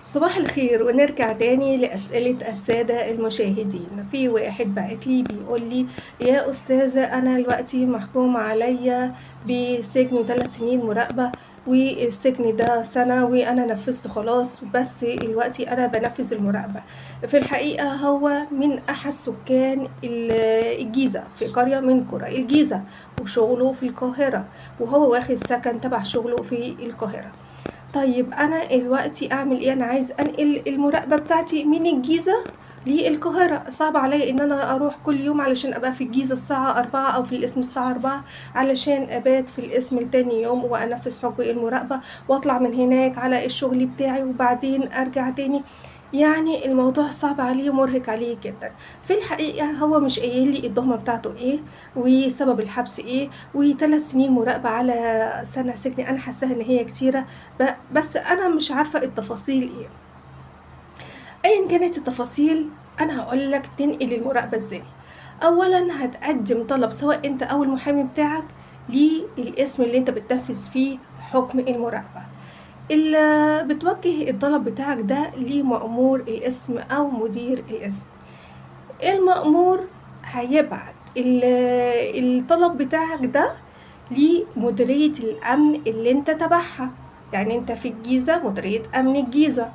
صباح الخير ونرجع تاني لأسئلة السادة المشاهدين. في واحد بعت لي بيقول لي: يا أستاذة، أنا دلوقتي محكوم عليا بسجن 3 سنين مراقبة، والسجن ده سنة وأنا نفذت خلاص، بس دلوقتي أنا بنفذ المراقبة. في الحقيقة هو من أحد سكان الجيزة، في قرية من قرى الجيزة، وشغله في القاهرة، وهو واخد سكن تبع شغله في القاهرة. طيب أنا دلوقتي أعمل إيه؟ أنا عايز أنقل المراقبة بتاعتي من الجيزة للقاهرة. صعب عليا إن أنا أروح كل يوم علشان أبقى في الجيزة الساعة 4 أو في القسم الساعة 4 علشان أبات في القسم لتاني يوم وأنفذ حكم المراقبة وأطلع من هناك على الشغل بتاعي وبعدين أرجع تاني. يعني الموضوع صعب عليه ومرهق عليه جدا. في الحقيقة هو مش قايل لي التهمة بتاعته إيه وسبب الحبس إيه، و3 سنين مراقبة على سنة سجن أنا حاساها إن هي كتيرة، بس أنا مش عارفة التفاصيل إيه. أيًا كانت التفاصيل أنا هاقول لك تنقل المراقبة إزاي. أولًا هتقدم طلب سواء أنت أو المحامي بتاعك للقسم اللي أنت بتنفذ فيه حكم المراقبة. بتوجه الطلب بتاعك ده لمأمور القسم أو مدير القسم. المأمور هيبعت الطلب بتاعك ده لمديرية الأمن اللي أنت تبعها. يعني أنت في الجيزة مديرية أمن الجيزة،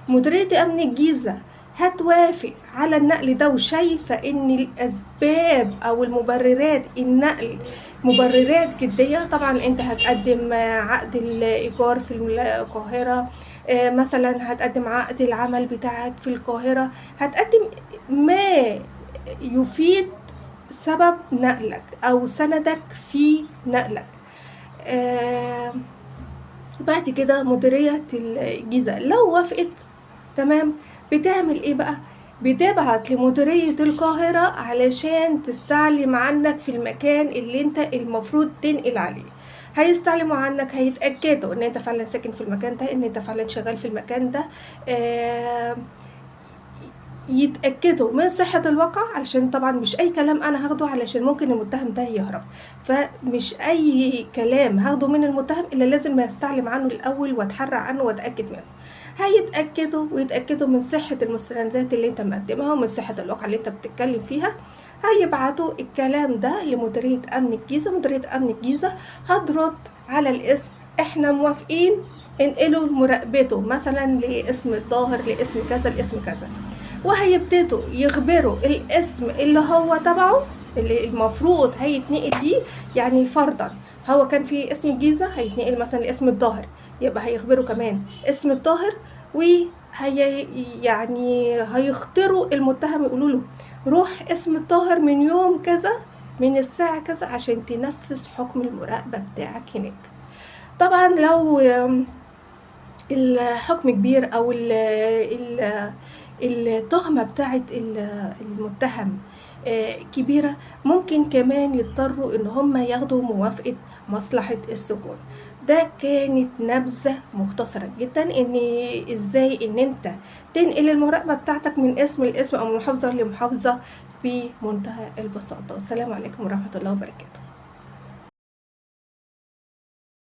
مديرية أمن الجيزة هتوافق على النقل ده وشايفة إن الأسباب أو المبررات النقل مبررات جدية. طبعا أنت هتقدم عقد الإيجار في القاهرة، مثلا هتقدم عقد العمل بتاعك في القاهرة، هتقدم ما يفيد سبب نقلك أو سندك في نقلك. بعد كده مديرية الجيزة لو وافقت تمام، بتعمل ايه بقى؟ بتبعت لمديرية القاهرة علشان تستعلم عنك في المكان اللي انت المفروض تنقل عليه. هيستعلموا عنك، هيتأكدوا ان انت فعلا ساكن في المكان ده، ان انت فعلا شغال في المكان ده. يتأكدوا من صحة الواقع، علشان طبعا مش أي كلام أنا هاخده علشان ممكن المتهم ده يهرب. فمش أي كلام هاخده من المتهم إلا لازم أستعلم عنه الأول وأتحرى عنه وأتأكد منه. هيتأكدوا ويتأكدوا من صحة المستندات اللي أنت مقدمها ومن صحة الواقع اللي أنت بتتكلم فيها. هيبعتوا الكلام ده لمديرية أمن الجيزة. مديرية أمن الجيزة هترد على الاسم: إحنا موافقين انقلوا مراقبته مثلا لاسم الظاهر، لاسم كذا، لاسم كذا. وهيبتدوا يخبروا الاسم اللي هو تبعه اللي المفروض هيتنقل ليه. يعني فرضا هو كان في اسم الجيزة، هيتنقل مثلا لاسم الظاهر، يبقى هيخبروا كمان اسم الظاهر. يعني هيختاروا المتهم، يقولوا له روح اسم الظاهر من يوم كذا من الساعة كذا عشان تنفذ حكم المراقبة بتاعك هناك. طبعا لو الحكم كبير او التهمة بتاعت المتهم كبيرة، ممكن كمان يضطروا ان هم ياخدوا موافقة مصلحة السجون. ده كانت نبذة مختصرة جدا ان ازاي ان انت تنقل المراقبة بتاعتك من اسم لاسم او من محافظة لمحافظة بمنتهى البساطة. والسلام عليكم ورحمة الله وبركاته.